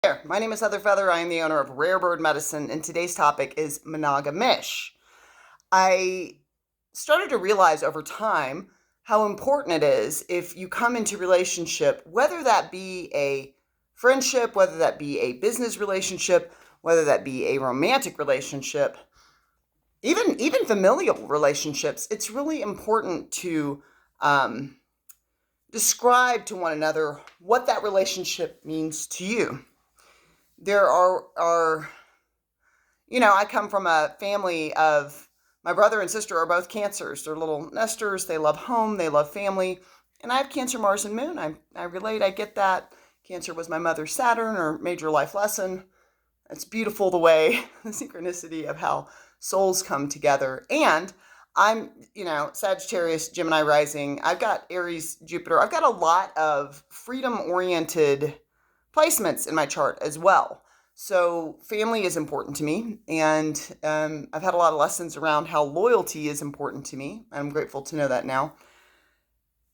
there, my name is Heather Feather. I am the owner of Rare Bird Medicine, and today's topic is Monogamish. I started to realize over time how important it is if you come into relationship, whether that be a friendship, whether that be a business relationship, whether that be a romantic relationship, even familial relationships. It's really important to describe to one another what that relationship means to you. There are I come from a family of my brother and sister are both cancers. They're little nesters. They love home. They love family. And I have Cancer, Mars, and Moon. I relate. I get that. Cancer was my mother's Saturn or major life lesson. It's beautiful the way, the synchronicity of how souls come together. And I'm, Sagittarius, Gemini rising. I've got Aries, Jupiter. I've got a lot of freedom-oriented placements in my chart as well. So family is important to me, and I've had a lot of lessons around how loyalty is important to me. I'm grateful to know that now.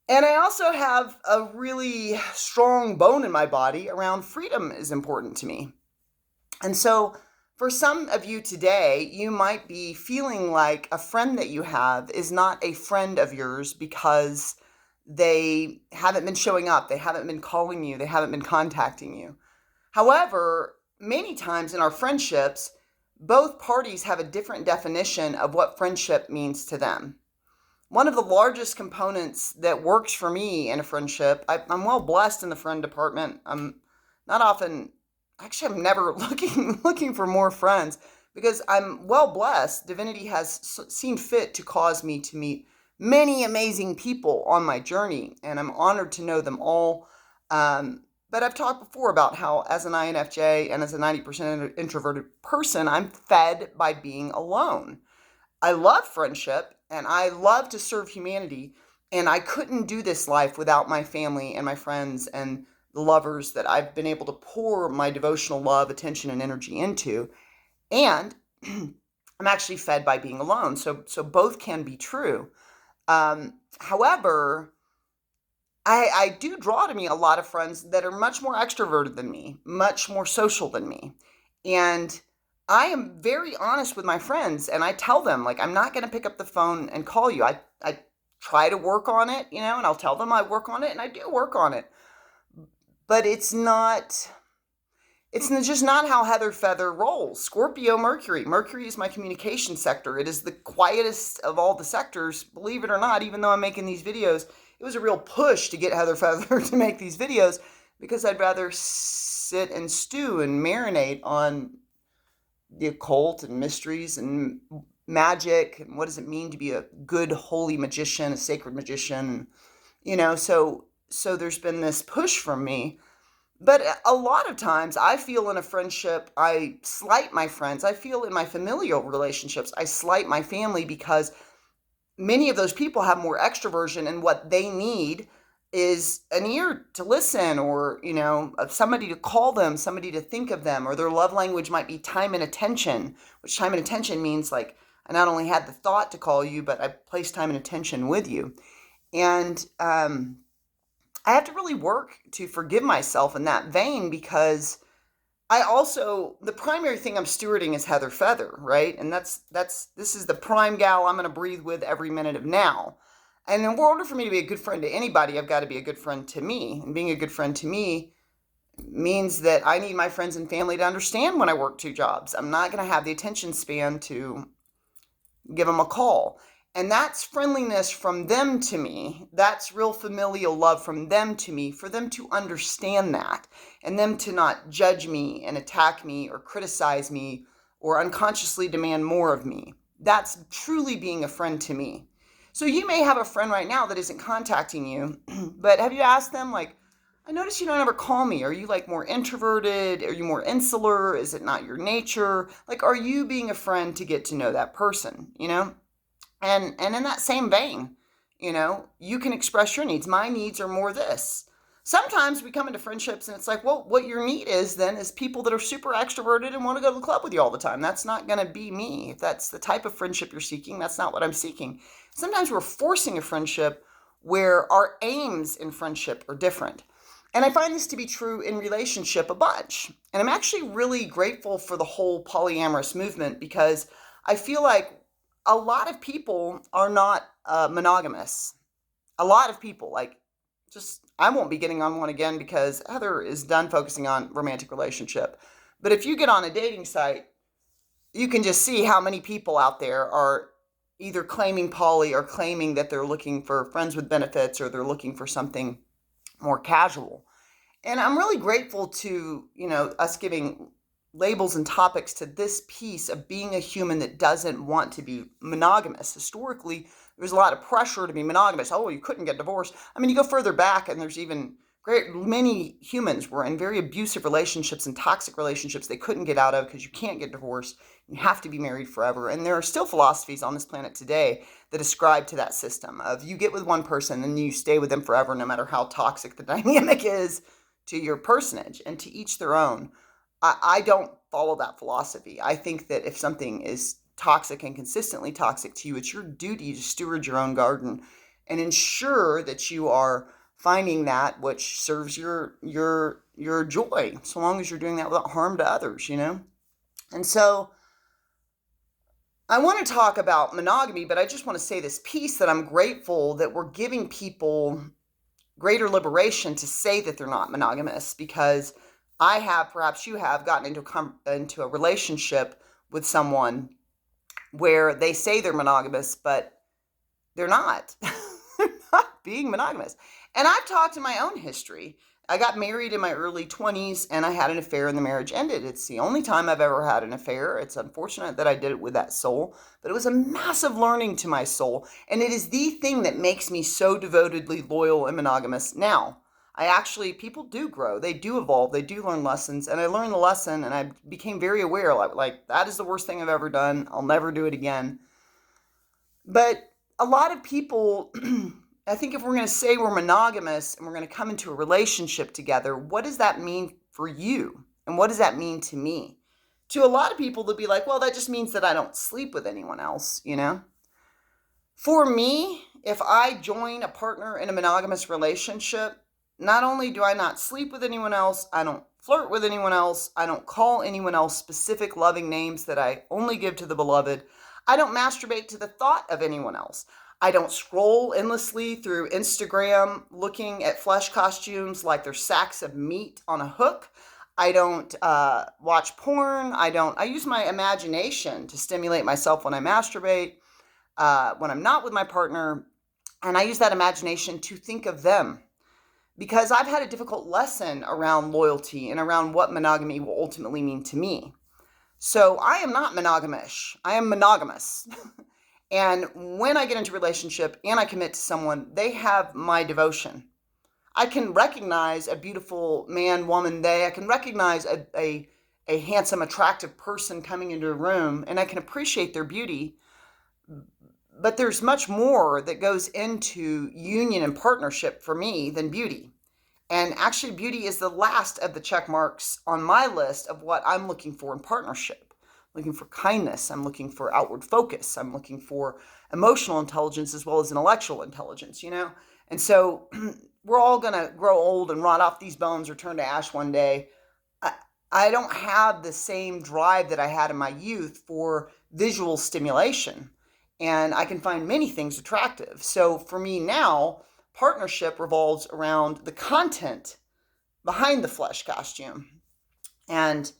And I also have a really strong bone in my body around freedom is important to me. And so for some of you today, you might be feeling like a friend that you have is not a friend of yours because they haven't been showing up, they haven't been calling you, they haven't been contacting you. However, many times in our friendships, both parties have a different definition of what friendship means to them. One of the largest components that works for me in a friendship, I'm well blessed in the friend department. I'm never looking for more friends because I'm well blessed. Divinity has seen fit to cause me to meet many amazing people on my journey, and I'm honored to know them all. But I've talked before about how as an INFJ and as a 90% introverted person, I'm fed by being alone. I love friendship and I love to serve humanity, and I couldn't do this life without my family and my friends and the lovers that I've been able to pour my devotional love, attention, and energy into. And I'm actually fed by being alone. So both can be true. However, I do draw to me a lot of friends that are much more extroverted than me, much more social than me. And I am very honest with my friends, and I tell them, like, I'm not going to pick up the phone and call you. I try to work on it, and I'll tell them I work on it, and I do work on it. But it's just not how Heather Feather rolls. Scorpio Mercury. Mercury is my communication sector. It is the quietest of all the sectors, believe it or not, even though I'm making these videos. It was a real push to get Heather Feather to make these videos because I'd rather sit and stew and marinate on the occult and mysteries and magic and what does it mean to be a good, holy magician, a sacred magician, so there's been this push from me. But a lot of times I feel in a friendship, I slight my friends. I feel in my familial relationships, I slight my family because many of those people have more extroversion, and what they need is an ear to listen, or, somebody to call them, somebody to think of them, or their love language might be time and attention, which time and attention means like I not only had the thought to call you, but I placed time and attention with you. And I have to really work to forgive myself in that vein because the primary thing I'm stewarding is Heather Feather, right? And this is the prime gal I'm going to breathe with every minute of now. And in order for me to be a good friend to anybody, I've got to be a good friend to me. And being a good friend to me means that I need my friends and family to understand when I work two jobs. I'm not going to have the attention span to give them a call. And that's friendliness from them to me. That's real familial love from them to me, for them to understand that and them to not judge me and attack me or criticize me or unconsciously demand more of me. That's truly being a friend to me. So you may have a friend right now that isn't contacting you, but have you asked them, like, I notice you don't ever call me. Are you like more introverted? Are you more insular? Is it not your nature? Like, are you being a friend to get to know that person, And in that same vein, you can express your needs. My needs are more this. Sometimes we come into friendships and it's like, well, what your need is then is people that are super extroverted and want to go to the club with you all the time. That's not going to be me. If that's the type of friendship you're seeking, that's not what I'm seeking. Sometimes we're forcing a friendship where our aims in friendship are different. And I find this to be true in relationship a bunch. And I'm actually really grateful for the whole polyamorous movement because I feel like a lot of people are not monogamous. A lot of people, like, just, I won't be getting on one again because Heather is done focusing on romantic relationship. But if you get on a dating site, you can just see how many people out there are either claiming poly or claiming that they're looking for friends with benefits or they're looking for something more casual. And I'm really grateful to, us giving labels and topics to this piece of being a human that doesn't want to be monogamous. Historically, there's a lot of pressure to be monogamous. Oh, you couldn't get divorced. I mean, you go further back and there's even many humans were in very abusive relationships and toxic relationships they couldn't get out of because you can't get divorced. You have to be married forever. And there are still philosophies on this planet today that ascribe to that system of you get with one person and you stay with them forever no matter how toxic the dynamic is to your personage, and to each their own. I don't follow that philosophy. I think that if something is toxic and consistently toxic to you, it's your duty to steward your own garden and ensure that you are finding that which serves your joy, so long as you're doing that without harm to others, And so I want to talk about monogamy, but I just want to say this piece that I'm grateful that we're giving people greater liberation to say that they're not monogamous, because I have, perhaps you have, gotten into a relationship with someone where they say they're monogamous, but they're not. They're not being monogamous. And I've talked in my own history. I got married in my early 20s and I had an affair and the marriage ended. It's the only time I've ever had an affair. It's unfortunate that I did it with that soul, but it was a massive learning to my soul. And it is the thing that makes me so devotedly loyal and monogamous now. People do grow, they do evolve, they do learn lessons. And I learned the lesson and I became very aware, like that is the worst thing I've ever done. I'll never do it again. But a lot of people, I think if we're going to say we're monogamous and we're going to come into a relationship together, what does that mean for you? And what does that mean to me? To a lot of people, they'll be like, well, that just means that I don't sleep with anyone else, For me, if I join a partner in a monogamous relationship, not only do I not sleep with anyone else, I don't flirt with anyone else, I don't call anyone else specific loving names that I only give to the beloved, I don't masturbate to the thought of anyone else. I don't scroll endlessly through Instagram looking at flesh costumes like they're sacks of meat on a hook. I don't watch porn. I use my imagination to stimulate myself when I masturbate, when I'm not with my partner. And I use that imagination to think of them. Because I've had a difficult lesson around loyalty and around what monogamy will ultimately mean to me. So I am not monogamish. I am monogamous. And when I get into a relationship and I commit to someone, they have my devotion. I can recognize a beautiful man, woman, they. I can recognize a handsome, attractive person coming into a room, and I can appreciate their beauty. But there's much more that goes into union and partnership for me than beauty. And actually, beauty is the last of the check marks on my list of what I'm looking for in partnership. I'm looking for kindness. I'm looking for outward focus. I'm looking for emotional intelligence as well as intellectual intelligence, And so we're all going to grow old and rot off these bones or turn to ash one day. I don't have the same drive that I had in my youth for visual stimulation. And I can find many things attractive. So for me now, partnership revolves around the content behind the flesh costume. And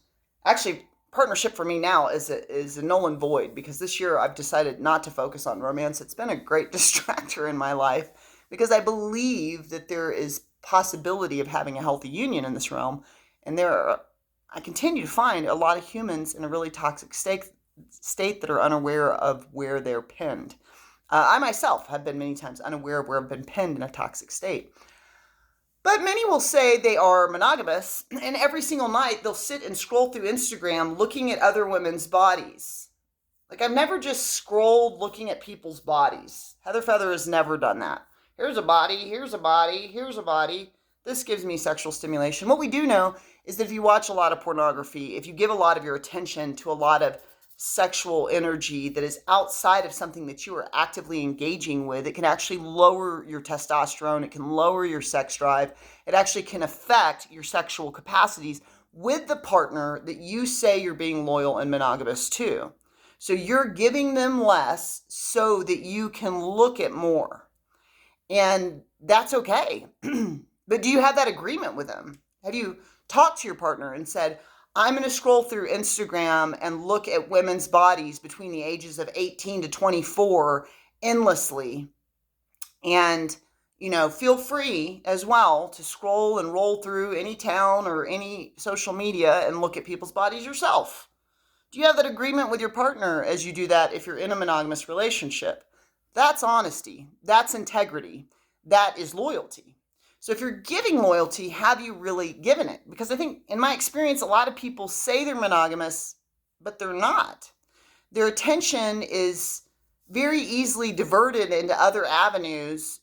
actually, partnership for me now is a null and void, because this year I've decided not to focus on romance. It's been a great distractor in my life because I believe that there is possibility of having a healthy union in this realm. And I continue to find a lot of humans in a really toxic state that are unaware of where they're pinned. I myself have been many times unaware of where I've been pinned in a toxic state. But many will say they are monogamous, and every single night they'll sit and scroll through Instagram looking at other women's bodies. Like, I've never just scrolled looking at people's bodies. Heather Feather has never done that. Here's a body, here's a body, here's a body. This gives me sexual stimulation. What we do know is that if you watch a lot of pornography, if you give a lot of your attention to a lot of sexual energy that is outside of something that you are actively engaging with, it can actually lower your testosterone, it can lower your sex drive, it actually can affect your sexual capacities with the partner that you say you're being loyal and monogamous to. So you're giving them less so that you can look at more. And that's okay. But do you have that agreement with them? Have you talked to your partner and said, I'm going to scroll through Instagram and look at women's bodies between the ages of 18 to 24 endlessly. And, feel free as well to scroll and roll through any town or any social media and look at people's bodies yourself. Do you have that agreement with your partner as you do that if you're in a monogamous relationship? That's honesty. That's integrity. That is loyalty. So if you're giving loyalty, have you really given it? Because I think, in my experience, a lot of people say they're monogamous, but they're not. Their attention is very easily diverted into other avenues,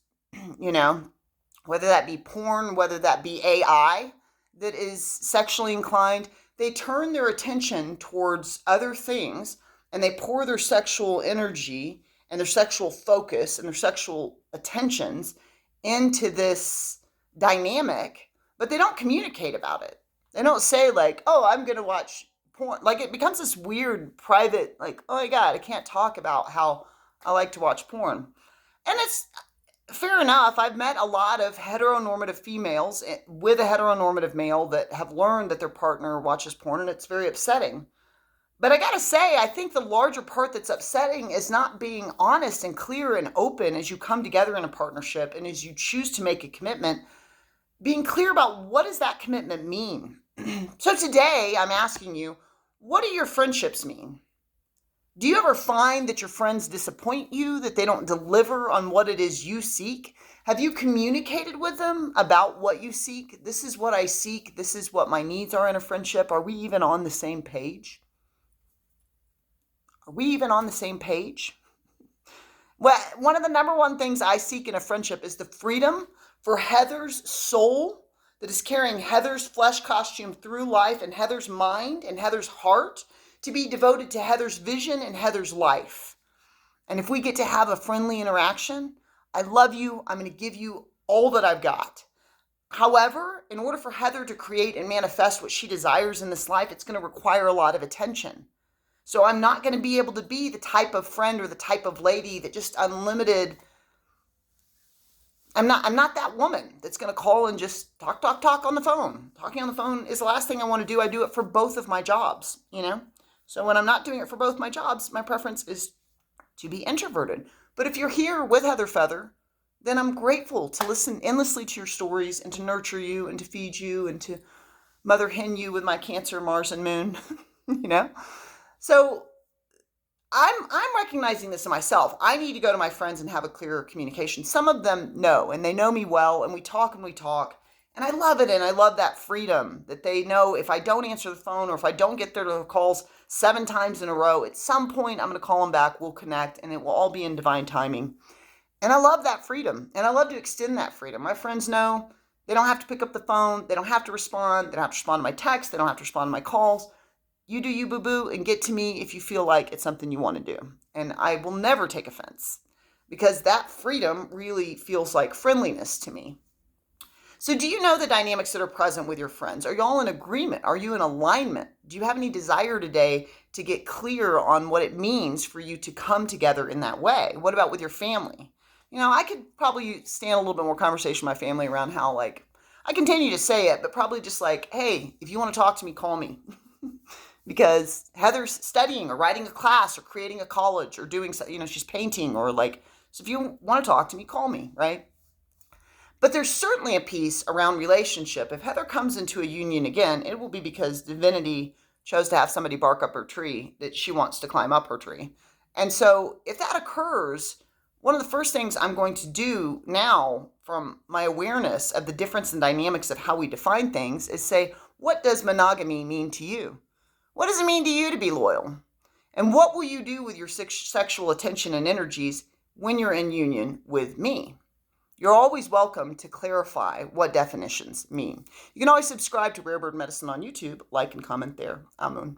whether that be porn, whether that be AI that is sexually inclined. They turn their attention towards other things, and they pour their sexual energy and their sexual focus and their sexual attentions into this dynamic, but they don't communicate about it. They don't say like, oh, I'm going to watch porn. Like, it becomes this weird private, like, oh my God, I can't talk about how I like to watch porn. And it's fair enough. I've met a lot of heteronormative females with a heteronormative male that have learned that their partner watches porn, and it's very upsetting. But I gotta say, I think the larger part that's upsetting is not being honest and clear and open as you come together in a partnership and as you choose to make a commitment, being clear about what does that commitment mean. So today I'm asking you, what do your friendships mean? Do you ever find that your friends disappoint you, that they don't deliver on what it is you seek? Have you communicated with them about what you seek? This is what I seek. This is what my needs are in a friendship. Are we even on the same page? Are we even on the same page? Well, one of the number one things I seek in a friendship is the freedom for Heather's soul that is carrying Heather's flesh costume through life, and Heather's mind and Heather's heart to be devoted to Heather's vision and Heather's life. And if we get to have a friendly interaction, I love you. I'm going to give you all that I've got. However, in order for Heather to create and manifest what she desires in this life, it's going to require a lot of attention. So I'm not going to be able to be the type of friend or the type of lady that just unlimited. I'm not that woman that's going to call and just talk on the phone. Talking on the phone is the last thing I want to do. I do it for both of my jobs, So when I'm not doing it for both my jobs, my preference is to be introverted. But if you're here with Heather Feather, then I'm grateful to listen endlessly to your stories and to nurture you and to feed you and to mother hen you with my Cancer, Mars, and Moon, So I'm recognizing this in myself. I need to go to my friends and have a clearer communication. Some of them know, and they know me well, and we talk, and I love it, and I love that freedom that they know if I don't answer the phone or if I don't get their calls 7 times in a row, at some point I'm going to call them back, we'll connect, and it will all be in divine timing. And I love that freedom, and I love to extend that freedom. My friends know they don't have to pick up the phone, they don't have to respond, they don't have to respond to my texts, they don't have to respond to my calls. You do you, boo-boo, and get to me if you feel like it's something you want to do. And I will never take offense because that freedom really feels like friendliness to me. So do you know the dynamics that are present with your friends? Are you all in agreement? Are you in alignment? Do you have any desire today to get clear on what it means for you to come together in that way? What about with your family? I could probably stand a little bit more conversation with my family around how, I continue to say it, but probably just hey, if you want to talk to me, call me. Because Heather's studying or writing a class or creating a college or doing, she's painting or so if you want to talk to me, call me, right? But there's certainly a piece around relationship. If Heather comes into a union again, it will be because divinity chose to have somebody bark up her tree that she wants to climb up her tree. And so if that occurs, one of the first things I'm going to do now from my awareness of the difference in dynamics of how we define things is say, what does monogamy mean to you? What does it mean to you to be loyal? And what will you do with your sexual attention and energies when you're in union with me? You're always welcome to clarify what definitions mean. You can always subscribe to Rare Bird Medicine on YouTube, like and comment there. Amun.